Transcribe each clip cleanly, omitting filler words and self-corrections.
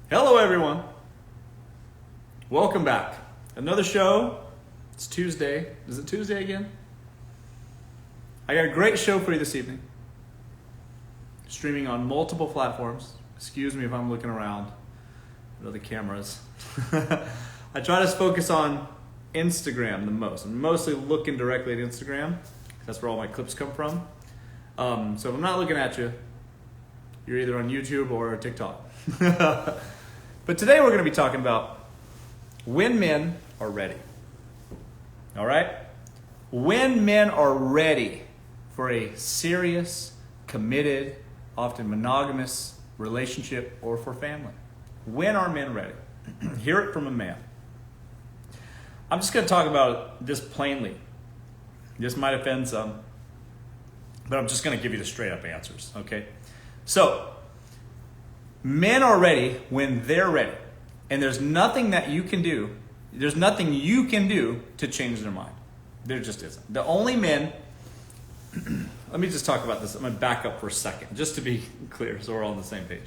Hello everyone. Welcome back. Another show. It's Tuesday. Is it Tuesday again? I got a great show for you this evening. Streaming on multiple platforms. Excuse me if I'm looking around at other cameras. I try to focus on Instagram the most. I'm mostly looking directly at Instagram. That's where all my clips come from. So if I'm not looking at you, you're either on YouTube or TikTok. But today we're going to be talking about when men are ready. All right? When men are ready for a serious, committed, often monogamous relationship or for family. When are men ready? Hear it from a man. I'm just going to talk about this plainly. This might offend some, but I'm just going to give you the straight up answers, okay? So, men are ready when they're ready. And there's nothing that you can do. There's nothing you can do to change their mind. There just isn't. The only men, let me just talk about this. I'm going to back up for a second, just to be clear so we're all on the same page.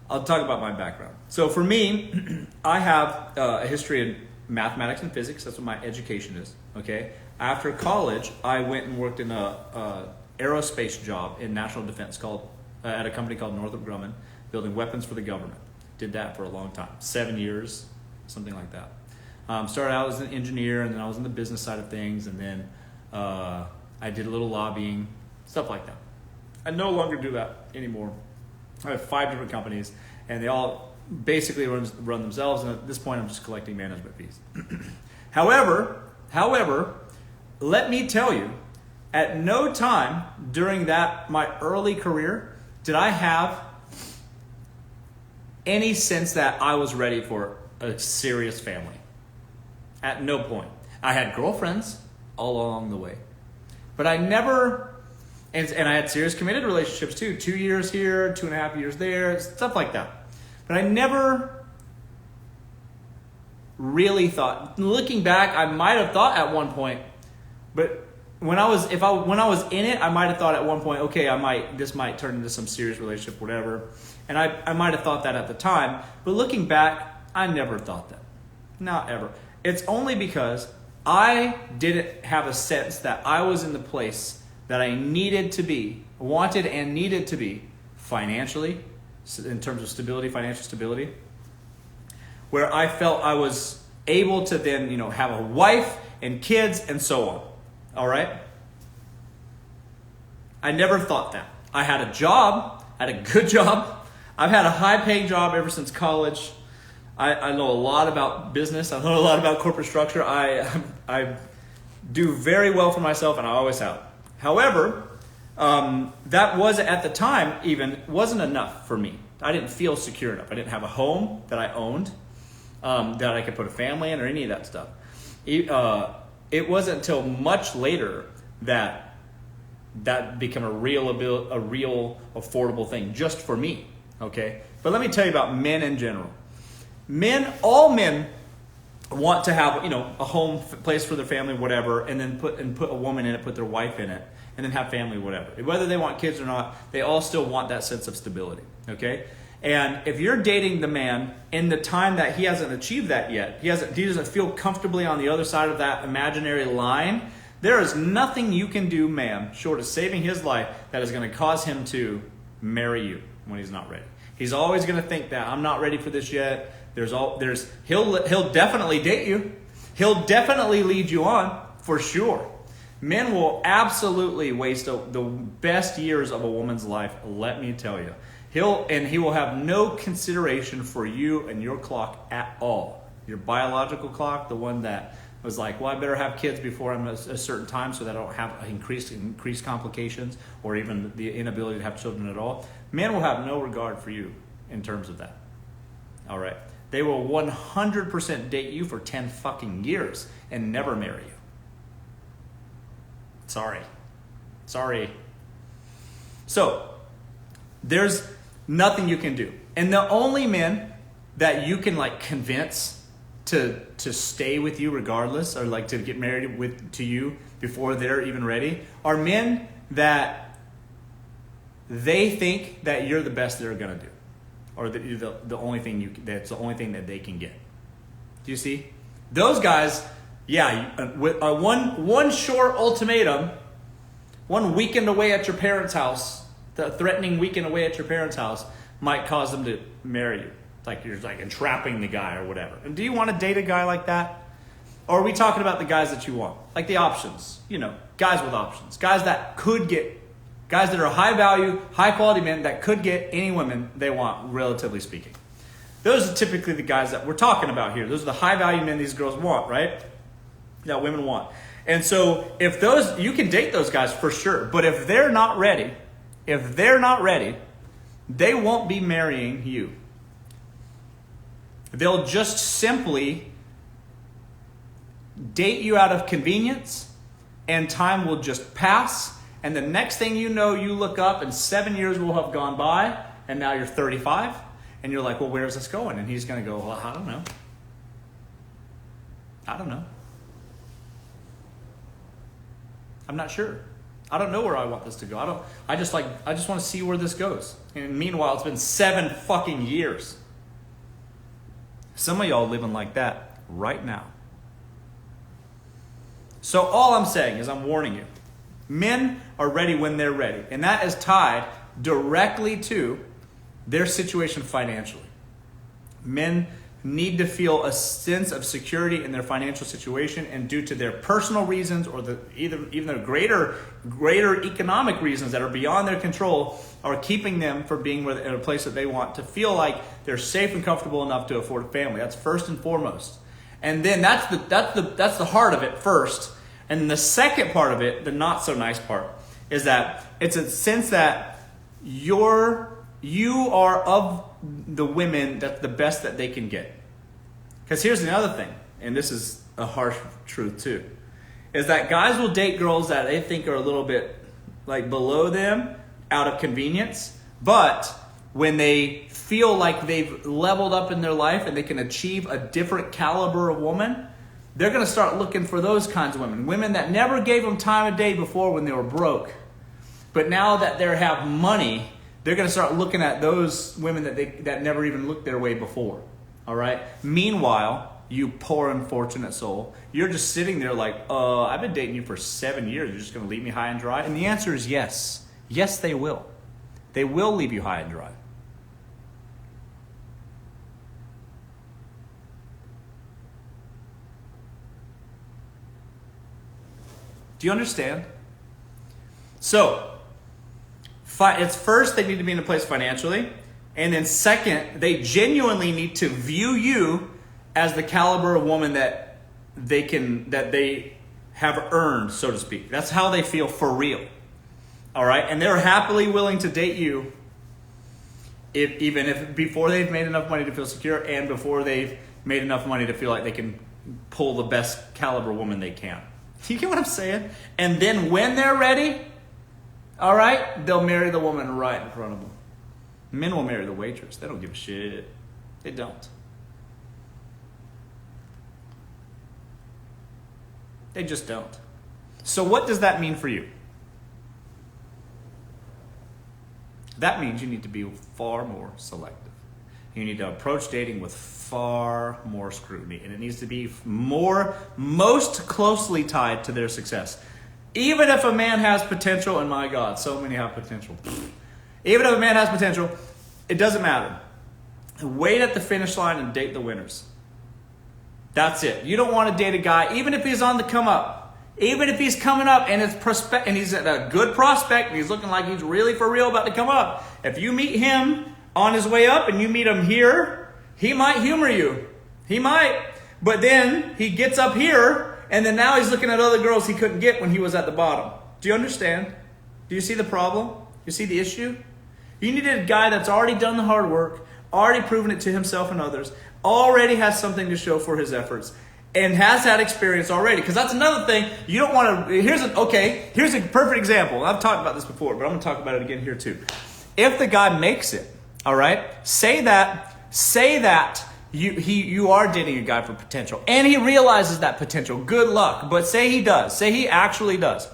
I'll talk about my background. So for me, I have a history in mathematics and physics. That's what my education is, okay? After college, I went and worked in a aerospace job in national defense at a company called Northrop Grumman, building weapons for the government. Did that for a long time, 7 years, something like that. Started out as an engineer, and then I was in the business side of things, and then I did a little lobbying, stuff like that. I no longer do that anymore. I have 5 different companies, and they all basically run themselves, and at this point I'm just collecting management fees. However, let me tell you, at no time during my early career did I have any sense that I was ready for a serious family. At no point. I had girlfriends all along the way. But I never, and I had serious committed relationships too. 2 years here, 2.5 years there, stuff like that. But I never really thought, looking back, I might have thought at one point, but when I was in it, I might have thought at one point, okay, this might turn into some serious relationship, whatever. And I might have thought that at the time, but looking back, I never thought that. Not ever. It's only because I didn't have a sense that I was in the place that I needed to be, wanted and needed to be financially, in terms of stability, financial stability, where I felt I was able to then, have a wife and kids and so on. All right? I never thought that. I had a job, I had a good job. I've had a high-paying job ever since college. I know a lot about business. I know a lot about corporate structure. I do very well for myself, and I always have. However, that was at the time wasn't enough for me. I didn't feel secure enough. I didn't have a home that I owned, that I could put a family in or any of that stuff. It wasn't until much later that became a real affordable thing just for me. Okay, but let me tell you about men in general. All men want to have a home place for their family, whatever, and then put a woman in it, put their wife in it, and then have family, whatever. Whether they want kids or not, they all still want that sense of stability. Okay, and if you're dating the man in the time that he hasn't achieved that yet, he doesn't feel comfortably on the other side of that imaginary line, there is nothing you can do, ma'am, short of saving his life, that is going to cause him to marry you when he's not ready. He's always going to think that I'm not ready for this yet. He'll definitely date you. He'll definitely lead you on for sure. Men will absolutely waste the best years of a woman's life, let me tell you. He will have no consideration for you and your clock at all. Your biological clock, the one that was like, well, I better have kids before I'm at a certain time so that I don't have increased complications or even the inability to have children at all. Men will have no regard for you in terms of that. All right. They will 100% date you for 10 fucking years and never marry you. Sorry. So, there's nothing you can do. And the only men that you can convince to stay with you regardless, or to get married to you before they're even ready, are men that they think that you're the best they're gonna do. or the only thing that's the only thing that they can get. Do you see? Those guys, yeah, with one short ultimatum, one weekend away at your parents' house, the threatening weekend away at your parents' house might cause them to marry you. It's like you're like entrapping the guy or whatever. And do you want to date a guy like that? Or are we talking about the guys that you want? Like the options, guys with options. Guys that are high value, high quality men that could get any women they want, relatively speaking. Those are typically the guys that we're talking about here. Those are the high value men these girls want, right? That women want. And so you can date those guys for sure. But if they're not ready, they won't be marrying you. They'll just simply date you out of convenience, and time will just pass. And the next thing you know, you look up and 7 years will have gone by, and now you're 35, and you're like, well, where is this going? And he's going to go, well, I don't know. I'm not sure. I don't know where I want this to go. I just want to see where this goes. And meanwhile, it's been 7 fucking years. Some of y'all living like that right now. So all I'm saying is I'm warning you. Men are ready when they're ready. And that is tied directly to their situation financially. Men need to feel a sense of security in their financial situation, and due to their personal reasons or even the greater economic reasons that are beyond their control are keeping them from being in a place that they want to feel like they're safe and comfortable enough to afford a family. That's first and foremost. And then that's the heart of it first. And the second part of it, the not so nice part, is that it's a sense that you are of the women that's the best that they can get. Because here's the other thing, and this is a harsh truth too, is that guys will date girls that they think are a little bit like below them out of convenience, but when they feel like they've leveled up in their life and they can achieve a different caliber of woman, they're going to start looking for those kinds of women. Women that never gave them time of day before when they were broke. But now that they have money, they're going to start looking at those women that never even looked their way before. All right? Meanwhile, you poor unfortunate soul, you're just sitting there like, I've been dating you for 7 years. You're just going to leave me high and dry? And the answer is yes. Yes, they will. They will leave you high and dry. Do you understand? So, it's first, they need to be in a place financially. And then second, they genuinely need to view you as the caliber of woman that they have earned, so to speak. That's how they feel for real. All right? And they're happily willing to date you even if before they've made enough money to feel secure and before they've made enough money to feel like they can pull the best caliber woman they can. You get what I'm saying? And then when they're ready, all right, they'll marry the woman right in front of them. Men will marry the waitress. They don't give a shit. They don't. They just don't. So what does that mean for you? That means you need to be far more selective. You need to approach dating with far more scrutiny, and it needs to be most closely tied to their success. Even if a man has potential, and my God, so many have potential. Even if a man has potential, it doesn't matter. Wait at the finish line and date the winners. That's it. You don't want to date a guy, even if he's on the come up. Even if he's coming up and he's a good prospect, and he's looking like he's really for real about to come up. If you meet him on his way up and you meet him here, he might humor you. He might. But then he gets up here, and then now he's looking at other girls he couldn't get when he was at the bottom. Do you understand? Do you see the problem? You see the issue? You need a guy that's already done the hard work, already proven it to himself and others, already has something to show for his efforts, and has had experience already. Because that's another thing. You don't want to... Here's a perfect example. I've talked about this before, but I'm going to talk about it again here too. If the guy makes it, all right, say that you are dating a guy for potential, and he realizes that potential. Good luck. But say he does. Say he actually does.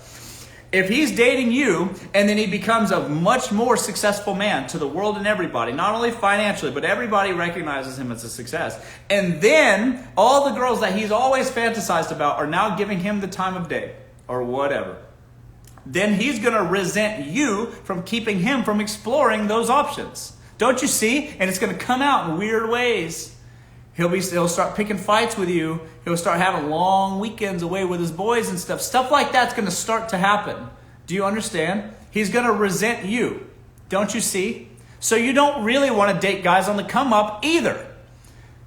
If he's dating you and then he becomes a much more successful man to the world and everybody, not only financially, but everybody recognizes him as a success. And then all the girls that he's always fantasized about are now giving him the time of day or whatever. Then he's going to resent you from keeping him from exploring those options. Don't you see? And it's going to come out in weird ways. He'll start picking fights with you. He'll start having long weekends away with his boys and stuff. Stuff like that's going to start to happen. Do you understand? He's going to resent you. Don't you see? So you don't really want to date guys on the come up either.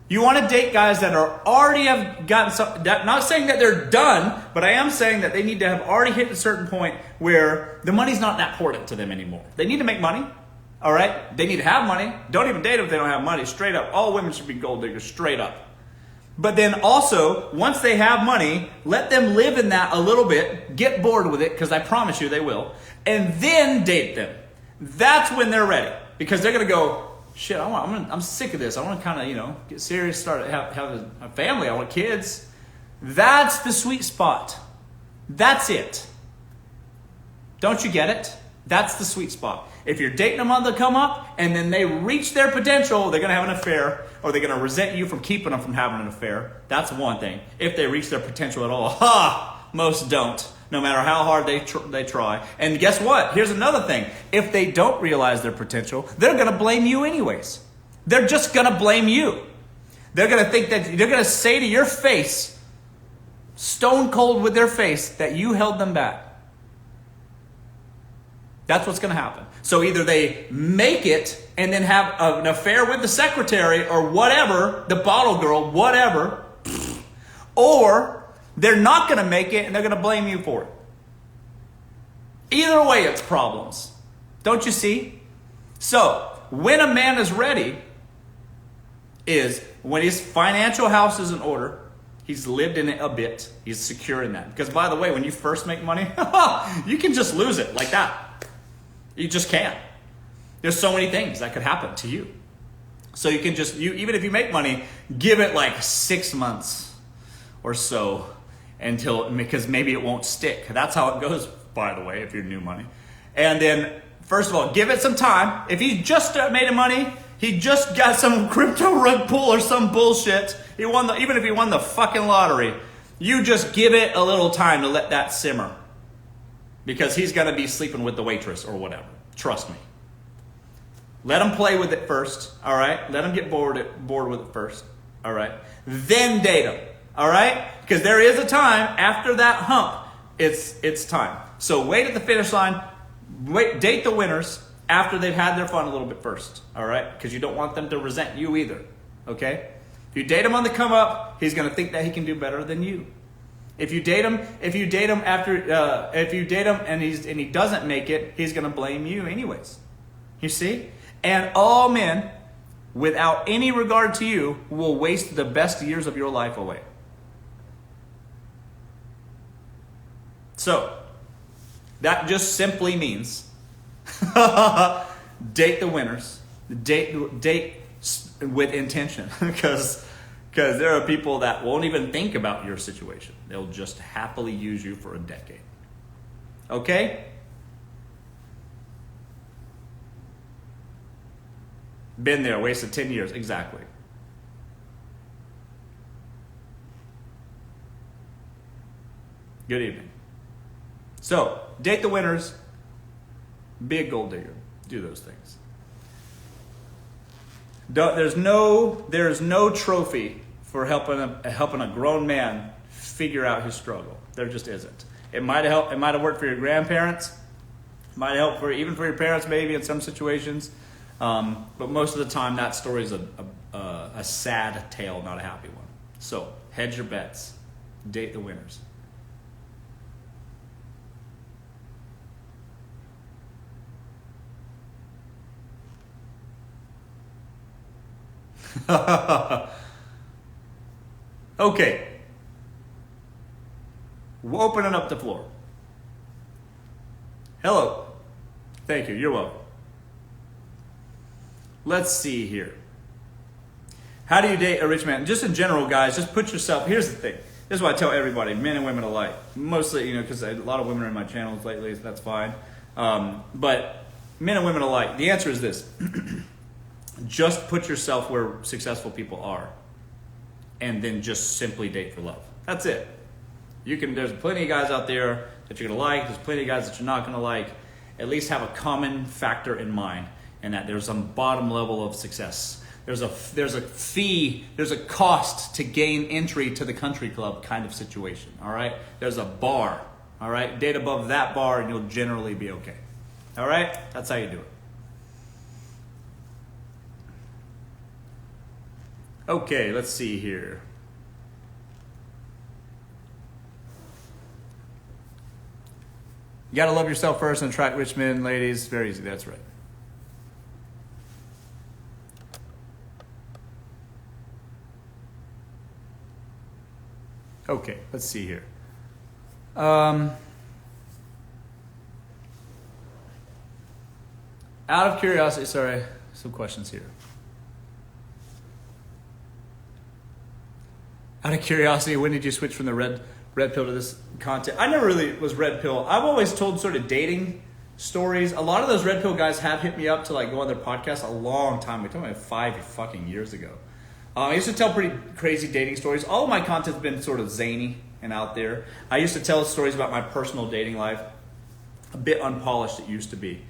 You want to date guys that are already have gotten some, not saying that they're done, but I am saying that they need to have already hit a certain point where the money's not that important to them anymore. They need to make money. All right? They need to have money. Don't even date them if they don't have money. Straight up. All women should be gold diggers. Straight up. But then also, once they have money, let them live in that a little bit. Get bored with it, because I promise you they will. And then date them. That's when they're ready. Because they're going to go, shit, I'm sick of this. I want to kind of, get serious, have a family. I want kids. That's the sweet spot. That's it. Don't you get it? That's the sweet spot. If you're dating them on the come up and then they reach their potential, they're going to have an affair, or they're going to resent you from keeping them from having an affair. That's one thing. If they reach their potential at all. Most don't, no matter how hard they try. And guess what? Here's another thing. If they don't realize their potential, they're going to blame you anyways. They're just going to blame you. They're going to think that they're going to say to your face, stone cold with their face, that you held them back. That's what's going to happen. So either they make it and then have an affair with the secretary or whatever, the bottle girl, whatever, or they're not going to make it and they're going to blame you for it. Either way, it's problems. Don't you see? So when a man is ready is when his financial house is in order, he's lived in it a bit, he's secure in that. Because by the way, when you first make money, you can just lose it like that. You just can't. There's so many things that could happen to you. So you can even if you make money, give it like 6 months or so because maybe it won't stick. That's how it goes, by the way, if you're new money. And then, first of all, give it some time. If he just made money, he just got some crypto rug pull or some bullshit. Even if he won the fucking lottery, you just give it a little time to let that simmer. Because he's going to be sleeping with the waitress or whatever. Trust me. Let him play with it first. All right? Let him get bored with it first. All right? Then date him. All right? Because there is a time after that hump. It's time. So wait at the finish line. Date the winners after they've had their fun a little bit first. All right? Because you don't want them to resent you either. Okay? If you date him on the come up, he's going to think that he can do better than you. If you date him and he doesn't make it, he's going to blame you anyways. You see? And all men, without any regard to you, will waste the best years of your life away. So, that just simply means date the winners. Date with intention. Because there are people that won't even think about your situation. They'll just happily use you for a decade. Okay? Been there, wasted 10 years. Exactly. Good evening. So, date the winners. Be a gold digger. Do those things. There's no trophy for helping a grown man figure out his struggle. There just isn't. It might have helped. It might have worked for your grandparents. It might have helped even for your parents, maybe in some situations. But most of the time, that story is a sad tale, not a happy one. So hedge your bets. Date the winners. Okay. We're opening up the floor. Hello. Thank you. You're welcome. Let's see here. How do you date a rich man? Just in general, guys, just put yourself, here's the thing. This is what I tell everybody, men and women alike. Mostly, because a lot of women are in my channels lately, so that's fine. But men and women alike, the answer is this. Just put yourself where successful people are, and then just simply date for love. That's it. There's plenty of guys out there that you're gonna like. There's plenty of guys that you're not gonna like. At least have a common factor in mind, and that there's some bottom level of success. There's a fee, there's a cost to gain entry to the country club kind of situation. All right. There's a bar. All right. Date above that bar, and you'll generally be okay. All right. That's how you do it. Okay, let's see here. You gotta love yourself first and attract rich men, ladies. Very easy, that's right. Okay, let's see here. Out of curiosity, sorry, some questions here. Out of curiosity, when did you switch from the red pill to this content? I never really was red pill. I've always told sort of dating stories. A lot of those red pill guys have hit me up to like go on their podcast a long time. We're talking about 5 fucking years ago. I used to tell pretty crazy dating stories. All of my content's been sort of zany and out there. I used to tell stories about my personal dating life. A bit unpolished it used to be.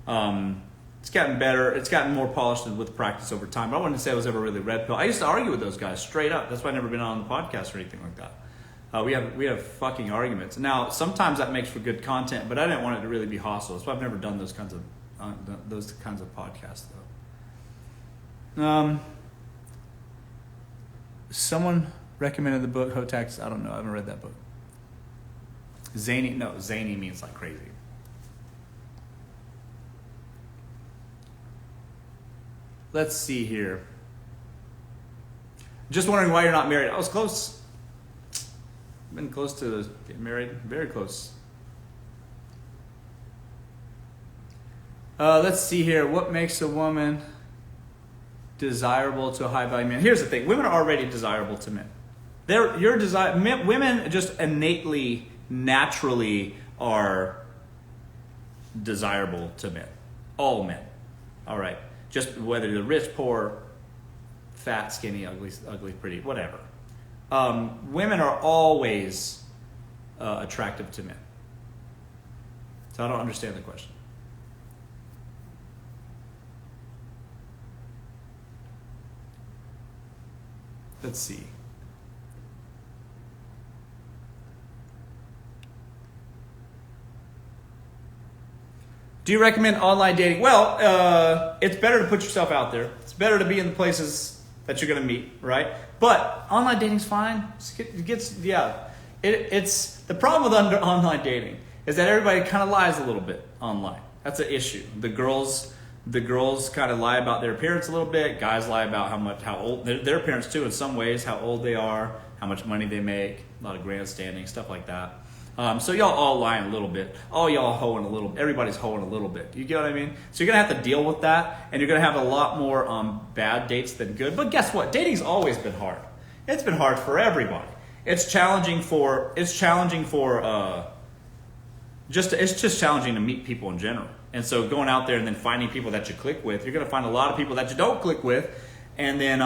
It's gotten better. It's gotten more polished with practice over time. But I wouldn't say I was ever really red pill. I used to argue with those guys straight up. That's why I've never been on the podcast or anything like that. We have fucking arguments. Now, sometimes that makes for good content, but I didn't want it to really be hostile. That's why I've never done those kinds of podcasts, though. Someone recommended the book Hotax. I don't know. I haven't read that book. Zany means like crazy. Let's see here. Just wondering why you're not married. I was close. Been close to getting married. Very close. Let's see here. What makes a woman desirable to a high value man? Here's the thing. Women are already desirable to men. Women just innately, naturally are desirable to men. All men. All right. Just whether they're rich, poor, fat, skinny, ugly, pretty, whatever. Women are always attractive to men. So I don't understand the question. Let's see. Do you recommend online dating? Well, it's better to put yourself out there. It's better to be in the places that you're going to meet, right? But online dating's fine. It's the problem with online dating is that everybody kind of lies a little bit online. That's an issue. The girls kind of lie about their appearance a little bit. Guys lie about how old their appearance too in some ways, how old they are, how much money they make, a lot of grandstanding, stuff like that. So y'all all lying a little bit. All y'all hoeing a little. Everybody's hoeing a little bit. You get what I mean? So you're gonna have to deal with that, and you're gonna have a lot more bad dates than good. But guess what? Dating's always been hard. It's been hard for everybody. It's challenging it's just challenging to meet people in general. And so going out there and then finding people that you click with, you're gonna find a lot of people that you don't click with, and then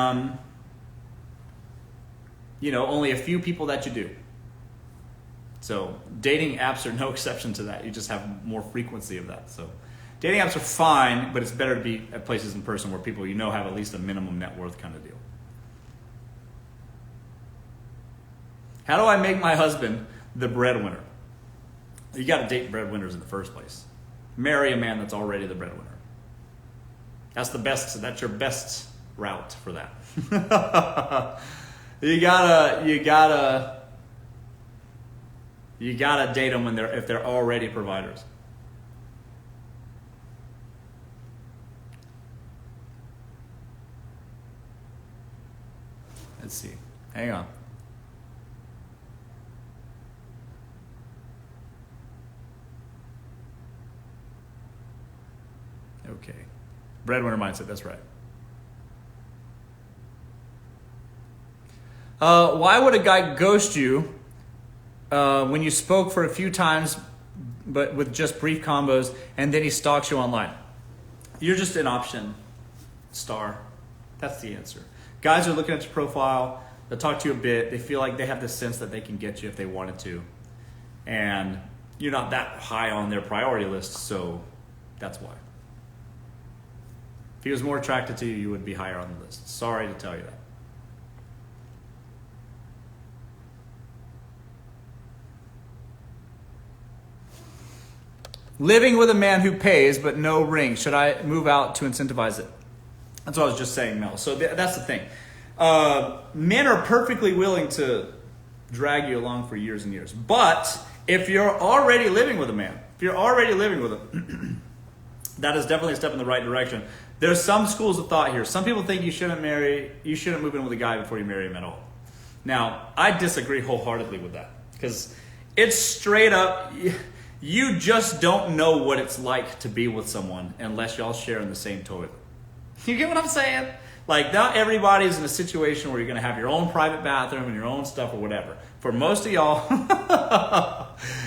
only a few people that you do. So dating apps are no exception to that. You just have more frequency of that. So dating apps are fine, but it's better to be at places in person where people have at least a minimum net worth kind of deal. How do I make my husband the breadwinner? You got to date breadwinners in the first place. Marry a man that's already the breadwinner. That's the best. That's your best route for that. You gotta date them if they're already providers. Let's see. Hang on. Okay. Breadwinner mindset, that's right. Why would a guy ghost you when you spoke for a few times, but with just brief combos, and then he stalks you online? You're just an option star. That's the answer. Guys are looking at your profile. They'll talk to you a bit. They feel like they have the sense that they can get you if they wanted to. And you're not that high on their priority list, so that's why. If he was more attracted to you, you would be higher on the list. Sorry to tell you that. Living with a man who pays but no ring. Should I move out to incentivize it? That's what I was just saying, Mel. So that's the thing. Men are perfectly willing to drag you along for years and years. But if you're already living with a man, if you're already living with him, that is definitely a step in the right direction. There's some schools of thought here. Some people think you shouldn't move in with a guy before you marry him at all. Now, I disagree wholeheartedly with that. Because it's straight up, you just don't know what it's like to be with someone unless y'all share in the same toilet. You get what I'm saying? Like, not everybody's in a situation where you're going to have your own private bathroom and your own stuff or whatever. For most of y'all,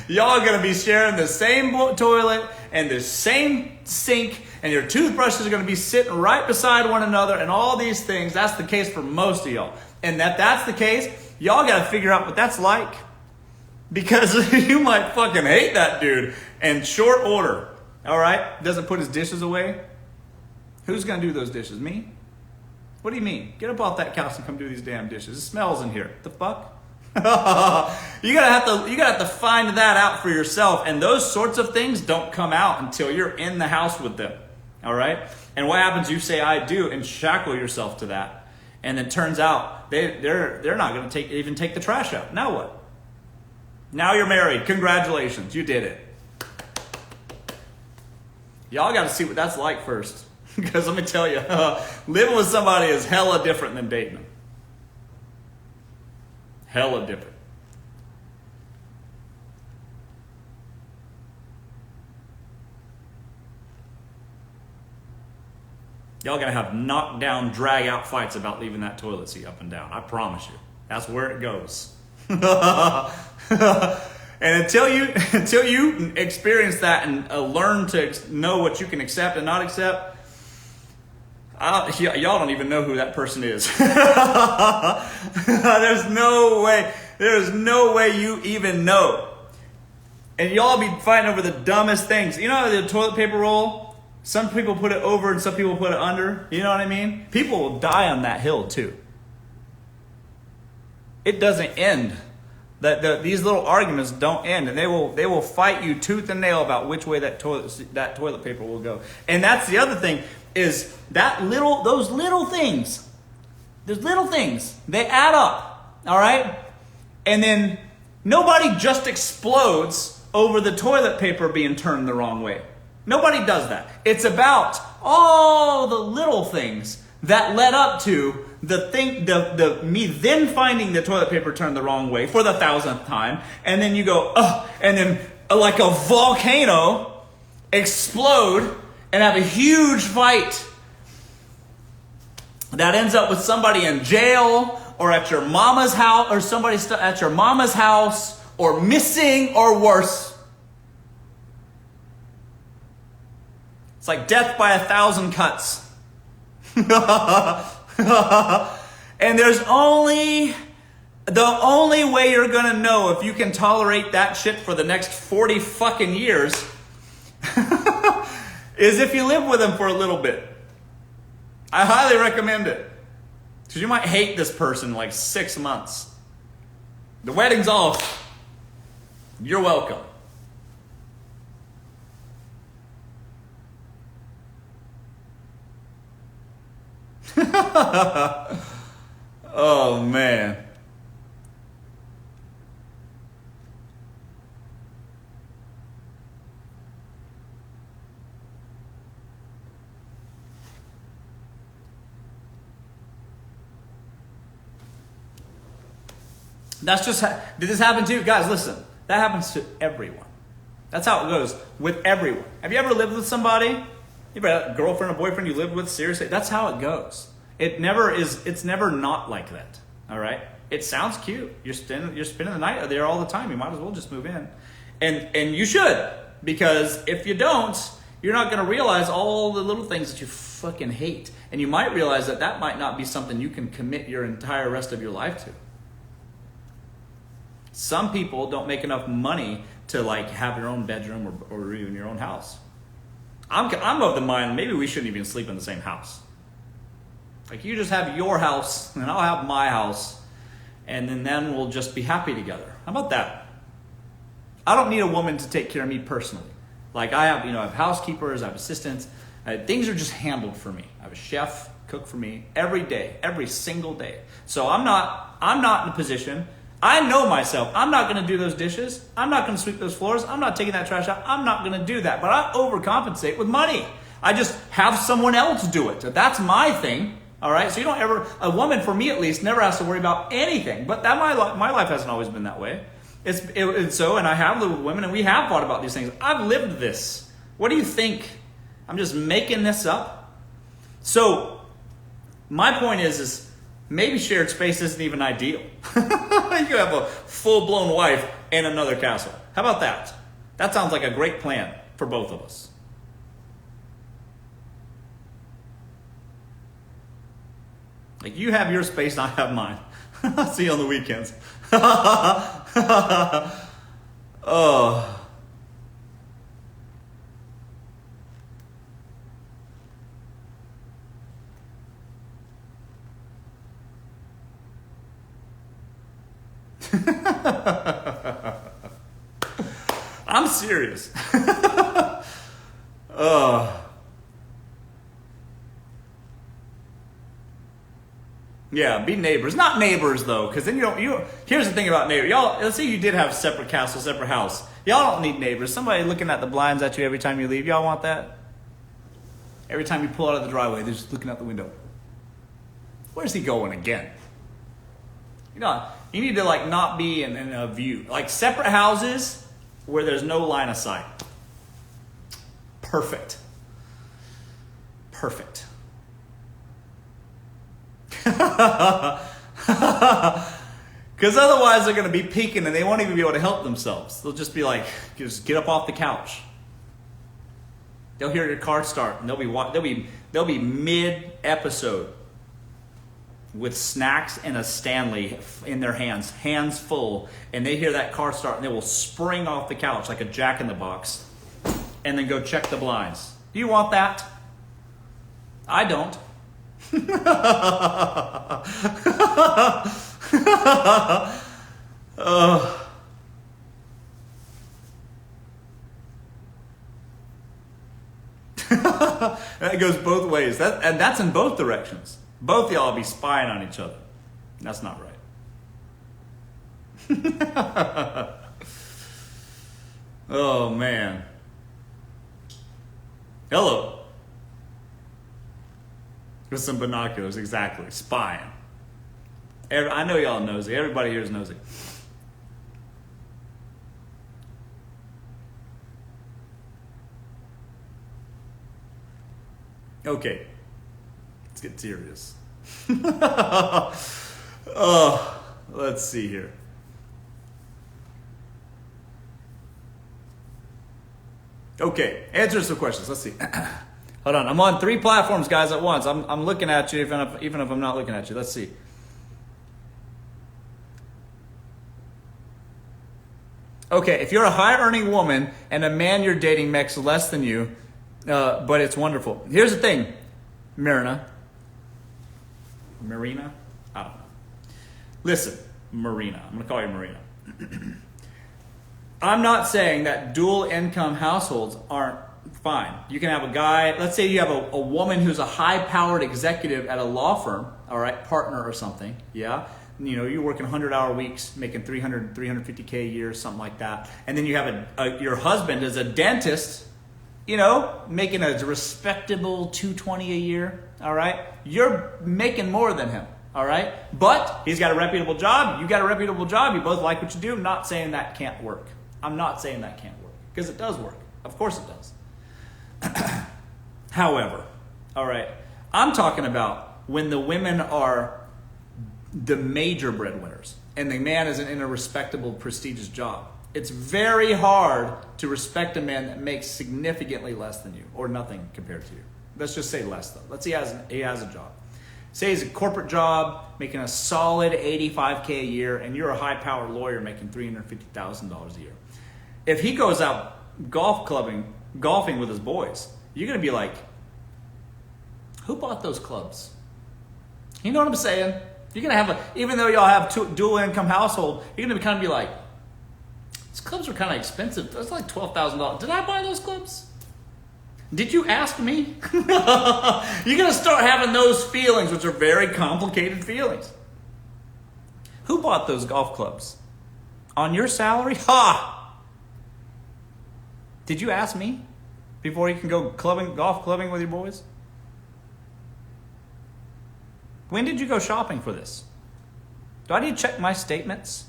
y'all are going to be sharing the same toilet and the same sink, and your toothbrushes are going to be sitting right beside one another and all these things. That's the case for most of y'all. And that's the case, y'all got to figure out what that's like. Because you might fucking hate that dude in short order. All right? Doesn't put his dishes away. Who's going to do those dishes? Me? What do you mean? Get up off that couch and come do these damn dishes. It smells in here. The fuck? You gotta have to find that out for yourself. And those sorts of things don't come out until you're in the house with them. All right? And what happens? You say I do and shackle yourself to that. And it turns out they're not going to even take the trash out. Now what? Now you're married. Congratulations. You did it. Y'all got to see what that's like first. Because let me tell you, living with somebody is hella different than dating them. Hella different. Y'all going to have knockdown, drag out fights about leaving that toilet seat up and down. I promise you. That's where it goes. And until you experience that and learn to know what you can accept and not accept, y'all don't even know who that person is. There's no way you even know. And y'all be fighting over the dumbest things. You know the toilet paper roll? Some people put it over and some people put it under. You know what I mean? People will die on that hill too. It doesn't end. These little arguments don't end, and they will fight you tooth and nail about which way that toilet paper will go. And that's the other thing is those little things, they add up, all right? And then nobody just explodes over the toilet paper being turned the wrong way. Nobody does that. It's about all the little things that led up to me then finding the toilet paper turned the wrong way for the 1,000th time, and then you go, and then like a volcano explode and have a huge fight that ends up with somebody in jail or at your mama's house, or somebody at your mama's house, or missing, or worse. It's like death by 1,000 cuts. And the only way you're gonna know if you can tolerate that shit for the next 40 fucking years is if you live with them for a little bit. I highly recommend it. Because you might hate this person in like 6 months. The wedding's off. You're welcome. Oh, man. That's just, did this happen to you? Guys, listen, that happens to everyone. That's how it goes with everyone. Have you ever lived with somebody? You ever had a girlfriend or boyfriend you lived with? Seriously, that's how it goes. It's never not like that. All right. It sounds cute. You're spending the night there all the time. You might as well just move in. And you should, because if you don't, you're not going to realize all the little things that you fucking hate. And you might realize that might not be something you can commit your entire rest of your life to. Some people don't make enough money to like have your own bedroom or even your own house. I'm of the mind maybe we shouldn't even sleep in the same house. Like you just have your house and I'll have my house, and then we'll just be happy together. How about that? I don't need a woman to take care of me personally. Like I have housekeepers, I have assistants. Things are just handled for me. I have a chef cook for me every day, every single day. So I'm not in a position. I know myself. I'm not going to do those dishes. I'm not going to sweep those floors. I'm not taking that trash out. I'm not going to do that. But I overcompensate with money. I just have someone else do it. That's my thing. All right. So a woman, for me at least, never has to worry about anything. But my life hasn't always been that way. And I have lived with women, and we have thought about these things. I've lived this. What do you think? I'm just making this up. So my point is maybe shared space isn't even ideal. You have a full-blown wife and another castle. How about that? That sounds like a great plan for both of us. Like you have your space and I have mine. I'll see you on the weekends. Oh. I'm serious. Yeah, be neighbors. Not neighbors though, because then here's the thing about neighbors. Y'all, let's say you did have separate castle, separate house. Y'all don't need neighbors. Somebody looking at the blinds at you every time you leave. Y'all want that? Every time you pull out of the driveway, they're just looking out the window. Where's he going again? You need to like not be in a view. Like separate houses where there's no line of sight. Perfect. Because otherwise they're going to be peeking and they won't even be able to help themselves. They'll just be like, just get up off the couch. They'll hear your car start and they'll be mid-episode with snacks and a Stanley in their hands full, and they hear that car start and they will spring off the couch like a Jack in the Box and then go check the blinds. Do you want that? I don't. That goes both ways. That's in both directions. Both of y'all be spying on each other. That's not right. Oh, man. Hello. With some binoculars, exactly. Spying. I know y'all nosy. Everybody here is nosy. Okay. Let's get serious. Let's see here. Okay, answer some questions. Let's see. Hold on. I'm on 3 platforms, guys, at once. I'm looking at you, even if I'm not looking at you. Let's see. Okay, if you're a high-earning woman and a man you're dating makes less than you, but it's wonderful. Here's the thing, Marina. I don't know. Listen, Marina. I'm going to call you Marina. I'm not saying that dual income households aren't fine. You can have a guy, let's say you have a woman who's a high-powered executive at a law firm, all right, partner or something, yeah? You're working 100-hour weeks, making $350K a year, something like that. And then you have your husband is a dentist, making a respectable $220 a year, all right? You're making more than him, all right? But he's got a reputable job. You got a reputable job. You both like what you do. I'm not saying that can't work. I'm not saying that can't work, because it does work. Of course it does. However, all right, I'm talking about when the women are the major breadwinners, and the man is in a respectable, prestigious job. It's very hard to respect a man that makes significantly less than you, or nothing compared to you. Let's just say less though. Let's say he has a job. Say he's a corporate job, making a solid $85K a year, and you're a high-powered lawyer making $350,000 a year. If he goes out golfing with his boys, you're going to be like, who bought those clubs? You know what I'm saying? You're going to have even though y'all have dual income household, you're going to kind of be like, these clubs are kind of expensive. That's like $12,000. Did I buy those clubs? Did you ask me? You're going to start having those feelings, which are very complicated feelings. Who bought those golf clubs? On your salary? Ha! Did you ask me before you can go golf clubbing with your boys? When did you go shopping for this? Do I need to check my statements?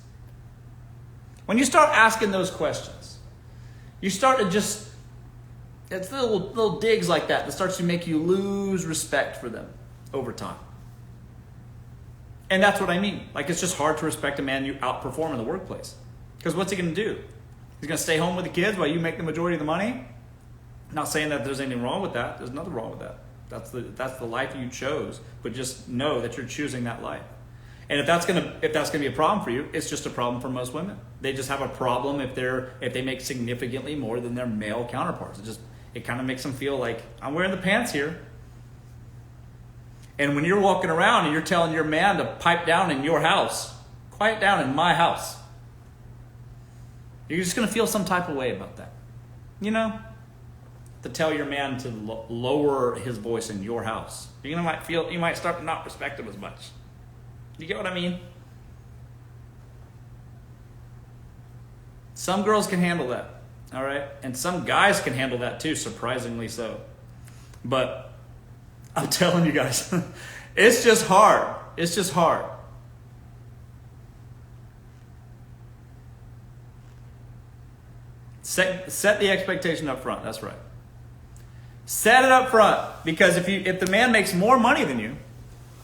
When you start asking those questions, you start to just, it's little digs like that starts to make you lose respect for them over time. And that's what I mean. Like, it's just hard to respect a man you outperform in the workplace. Because what's he going to do? He's going to stay home with the kids while you make the majority of the money? Not saying that there's anything wrong with that. There's nothing wrong with that. That's the life you chose. But just know that you're choosing that life. And if that's gonna be a problem for you, it's just a problem for most women. They just have a problem if they make significantly more than their male counterparts. It kind of makes them feel like, I'm wearing the pants here. And when you're walking around and you're telling your man to pipe down in your house, quiet down in my house, you're just going to feel some type of way about that. You know? To tell your man to lower his voice in your house. You might start to not respect him as much. You get what I mean? Some girls can handle that. All right? And some guys can handle that too, surprisingly so. But I'm telling you guys, it's just hard. It's just hard. Set the expectation up front. That's right. Set it up front, because if the man makes more money than you,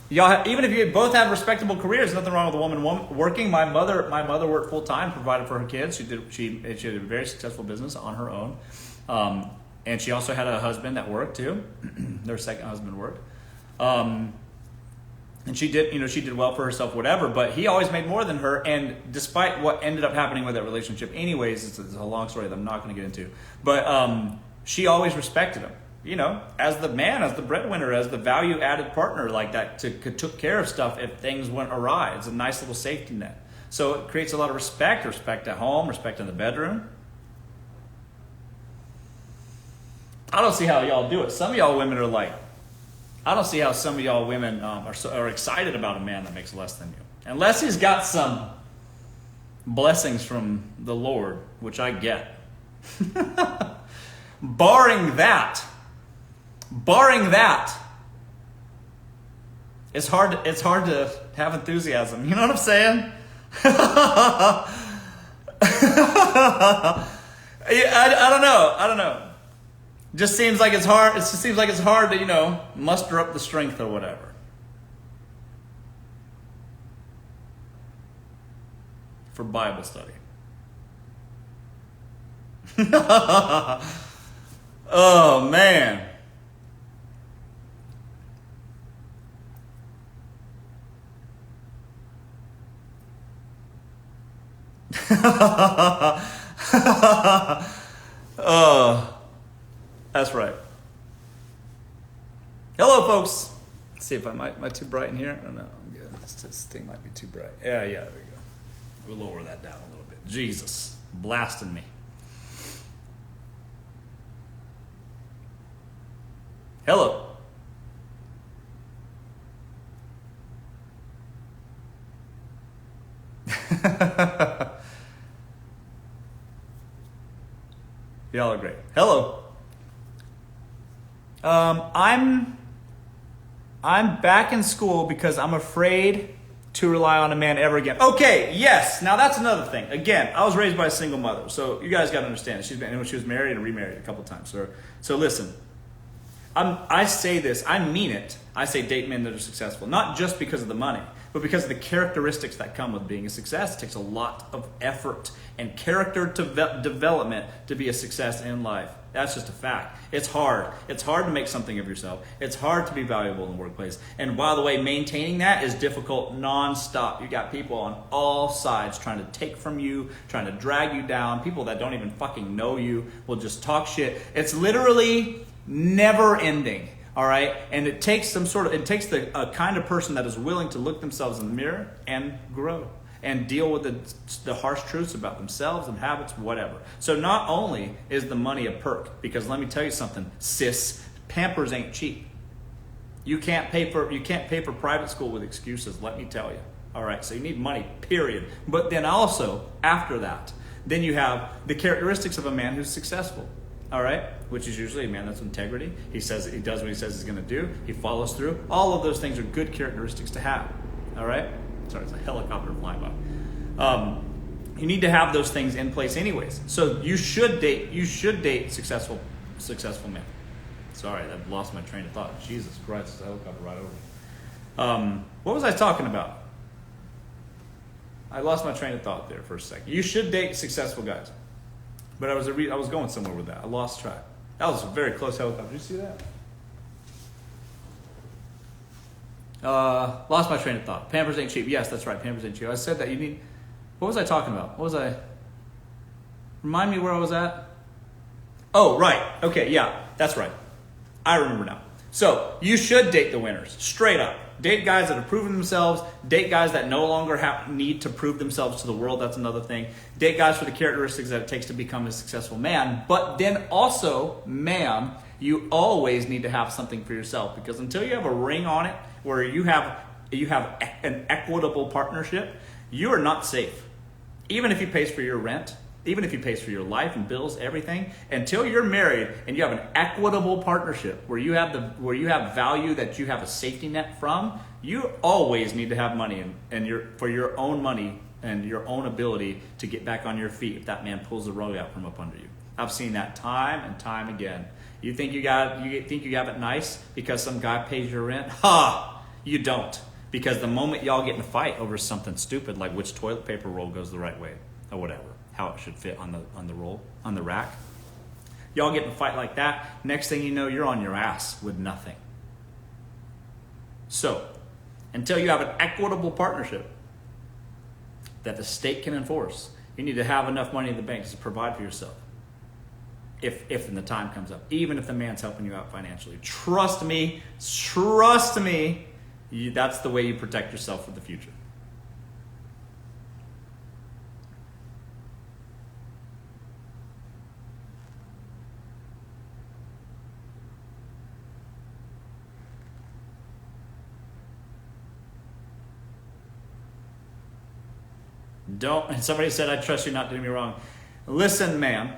even if you both have respectable careers, nothing wrong with a woman working. My mother worked full time, provided for her kids. She had a very successful business on her own, and she also had a husband that worked too. Their second husband worked, and she did well for herself, whatever. But he always made more than her, and despite what ended up happening with that relationship, anyways, it's a long story that I'm not going to get into. But she always respected him. You know, as the man, as the breadwinner, as the value-added partner like that, took care of stuff if things went awry. It's a nice little safety net. So it creates a lot of respect at home, respect in the bedroom. I don't see how y'all do it. Some of y'all women are like, I don't see how some of y'all women are excited about a man that makes less than you. Unless he's got some blessings from the Lord, which I get. Barring that, it's hard to have enthusiasm. You know what I'm saying? I don't know. Just seems like it's hard. It just seems like it's hard to, muster up the strength or whatever. For Bible study. Oh, man. Oh, that's right. Hello, folks. Let's see if am I too bright in here? I don't know. I'm good. This thing might be too bright. Yeah, there we go. We'll lower that down a little bit. Jesus, blasting me. Hello. Y'all are great. Hello. I'm back in school because I'm afraid to rely on a man ever again. Okay, yes. Now that's another thing. Again, I was raised by a single mother, so you guys got to understand. She was married and remarried a couple times. So listen. I say this, I mean it. I say date men that are successful, not just because of the money, but because of the characteristics that come with being a success. It takes a lot of effort and character development to be a success in life. That's just a fact. It's hard. It's hard to make something of yourself. It's hard to be valuable in the workplace. And by the way, maintaining that is difficult nonstop. You got people on all sides trying to take from you, trying to drag you down. People that don't even fucking know you will just talk shit. It's literally never ending. All right, and it takes a kind of person that is willing to look themselves in the mirror and grow and deal with the harsh truths about themselves and habits, whatever. So not only is the money a perk, because let me tell you something, sis, Pampers ain't cheap. You can't pay for private school with excuses. Let me tell you. All right, so you need money, period. But then also after that, then you have the characteristics of a man who's successful. All right, which is usually a man that's integrity. He does what he says he's going to do. He follows through. All of those things are good characteristics to have. All right. Sorry, it's a helicopter flying by. You need to have those things in place, anyways. So you should date successful men. Sorry, I've lost my train of thought. Jesus Christ, it's a helicopter right over me. What was I talking about? I lost my train of thought there for a second. You should date successful guys. But I was going somewhere with that. I lost track. That was a very close helicopter. Did you see that? Lost my train of thought. Pampers ain't cheap. Yes, that's right. Pampers ain't cheap. I said that you need... What was I talking about? Remind me where I was at? Oh, right. Okay, yeah. That's right. I remember now. So, you should date the winners. Straight up. Date guys that have proven themselves. Date guys that no longer need to prove themselves to the world. That's another thing. Date guys for the characteristics that it takes to become a successful man. But then also, ma'am, you always need to have something for yourself. Because until you have a ring on it where you have an equitable partnership, you are not safe. Even if he pays for your rent, even if he pays for your life and bills, everything, until you're married and you have an equitable partnership where you have value that you have a safety net from, you always need to have money for your own money and your own ability to get back on your feet if that man pulls the rug out from up under you. I've seen that time and time again. You think you have it nice because some guy pays your rent? Ha! You don't. Because the moment y'all get in a fight over something stupid like which toilet paper roll goes the right way or whatever, how it should fit on the rack. Y'all get in a fight like that, next thing you know, you're on your ass with nothing. So, until you have an equitable partnership that the state can enforce, you need to have enough money in the bank to provide for yourself. If the time comes up, even if the man's helping you out financially. Trust me, that's the way you protect yourself for the future. And somebody said, I trust you not to do me wrong. Listen, ma'am.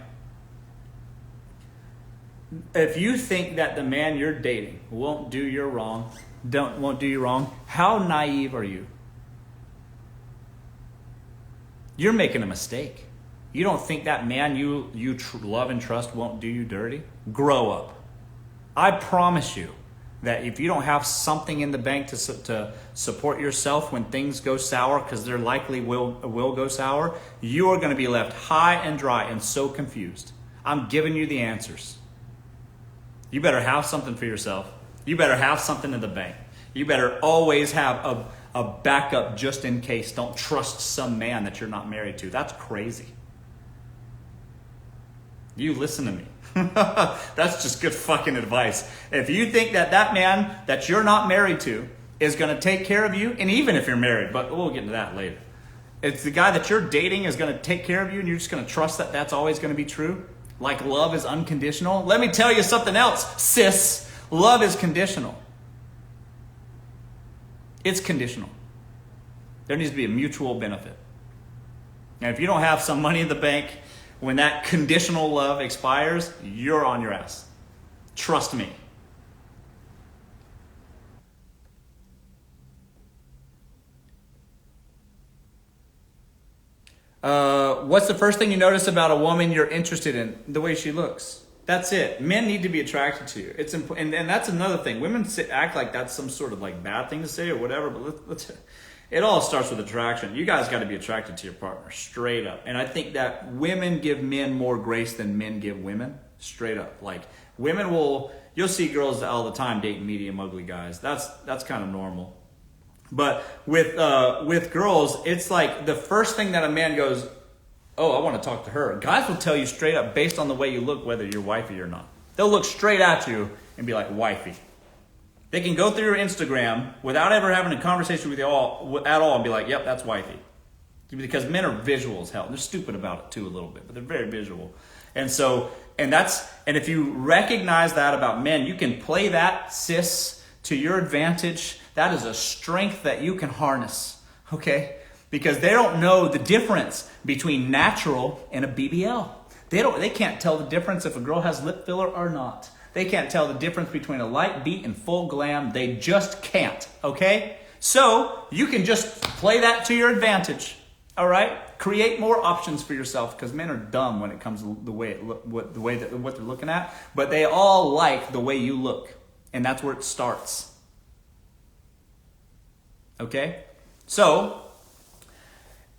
If you think that the man you're dating won't do you wrong, how naive are you? You're making a mistake. You don't think that man you love and trust won't do you dirty? Grow up. I promise you that if you don't have something in the bank to support yourself when things go sour, because there likely will go sour, you are going to be left high and dry and so confused. I'm giving you the answers. You better have something for yourself. You better have something in the bank. You better always have a backup just in case. Don't trust some man that you're not married to. That's crazy. You listen to me. That's just good fucking advice. If you think that man that you're not married to is going to take care of you, and even if you're married, but we'll get into that later. It's the guy that you're dating is going to take care of you and you're just going to trust that that's always going to be true. Like love is unconditional. Let me tell you something else, sis. Love is conditional. It's conditional. There needs to be a mutual benefit. And if you don't have some money in the bank, when that conditional love expires, you're on your ass. Trust me. What's the first thing you notice about a woman you're interested in? The way she looks. That's it. Men need to be attracted to you. It's important, and that's another thing. Women act like that's some sort of like bad thing to say or whatever, but let's it all starts with attraction. You guys got to be attracted to your partner, straight up. And I think that women give men more grace than men give women, straight up. Like women you'll see girls all the time dating medium ugly guys. That's kind of normal. But with girls, it's like the first thing that a man goes, oh, I want to talk to her. Guys will tell you straight up based on the way you look whether you're wifey or not. They'll look straight at you and be like, wifey. They can go through your Instagram without ever having a conversation with you at all and be like, yep, that's wifey. Because men are visual as hell. They're stupid about it too a little bit, but they're very visual. And if you recognize that about men, you can play that, sis, to your advantage. That is a strength that you can harness, okay? Because they don't know the difference between natural and a BBL. They can't tell the difference if a girl has lip filler or not. They can't tell the difference between a light beat and full glam. They just can't, okay? So you can just play that to your advantage, all right? Create more options for yourself because men are dumb when it comes to what they're looking at. But they all like the way you look, and that's where it starts. Okay? So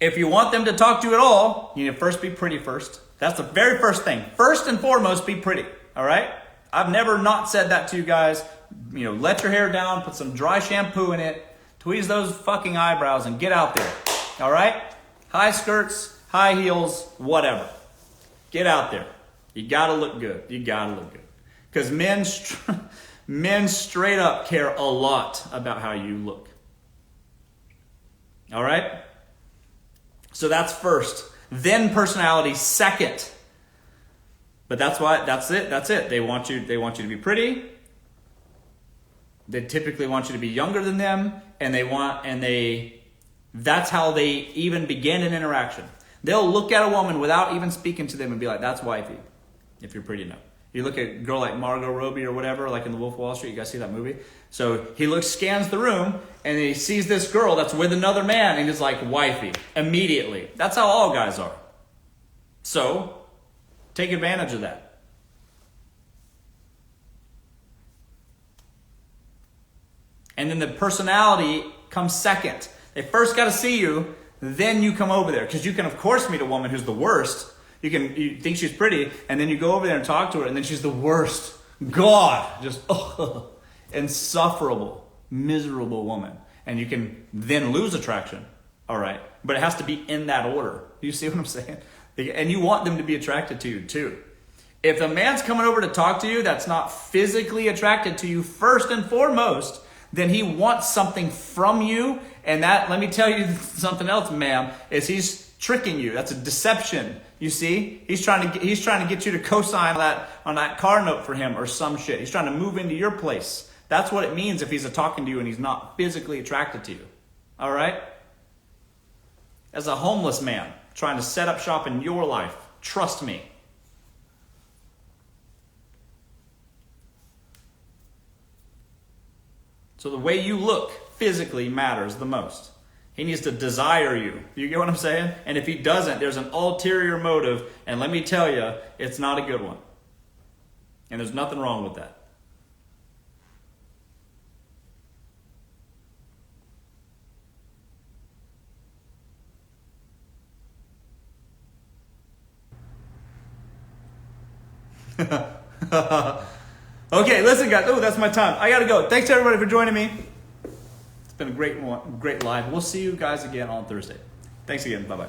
if you want them to talk to you at all, you need to first be pretty first. That's the very first thing. First and foremost, be pretty, all right? I've never not said that to you guys. Let your hair down, put some dry shampoo in it, tweeze those fucking eyebrows, and get out there. All right? High skirts, high heels, whatever. Get out there. You gotta look good. You gotta look good. Because men straight up care a lot about how you look. All right? So that's first. Then personality second. But that's it. They want you to be pretty. They typically want you to be younger than them, that's how they even begin an interaction. They'll look at a woman without even speaking to them and be like, that's wifey, if you're pretty enough. You look at a girl like Margot Robbie or whatever, like in The Wolf of Wall Street, you guys see that movie? So he scans the room, and he sees this girl that's with another man, and he's like, wifey, immediately. That's how all guys are. So take advantage of that. And then the personality comes second. They first got to see you, then you come over there. Because you can, of course, meet a woman who's the worst. You think she's pretty, and then you go over there and talk to her, and then she's the worst. God, just insufferable, miserable woman. And you can then lose attraction. All right. But it has to be in that order. Do you see what I'm saying? And you want them to be attracted to you too. If the man's coming over to talk to you that's not physically attracted to you first and foremost, then he wants something from you. And that, let me tell you something else, ma'am, is he's tricking you. That's a deception. You see? He's trying to get you to co-sign on that car note for him or some shit. He's trying to move into your place. That's what it means if he's talking to you and he's not physically attracted to you. All right? As a homeless man trying to set up shop in your life, trust me. So the way you look physically matters the most. He needs to desire you. You get what I'm saying? And if he doesn't, there's an ulterior motive. And let me tell you, it's not a good one. And there's nothing wrong with that. Okay, listen guys. Oh, that's my time. I gotta go. Thanks everybody for joining me. It's been a great live. We'll see you guys again on Thursday. Thanks again. Bye-bye.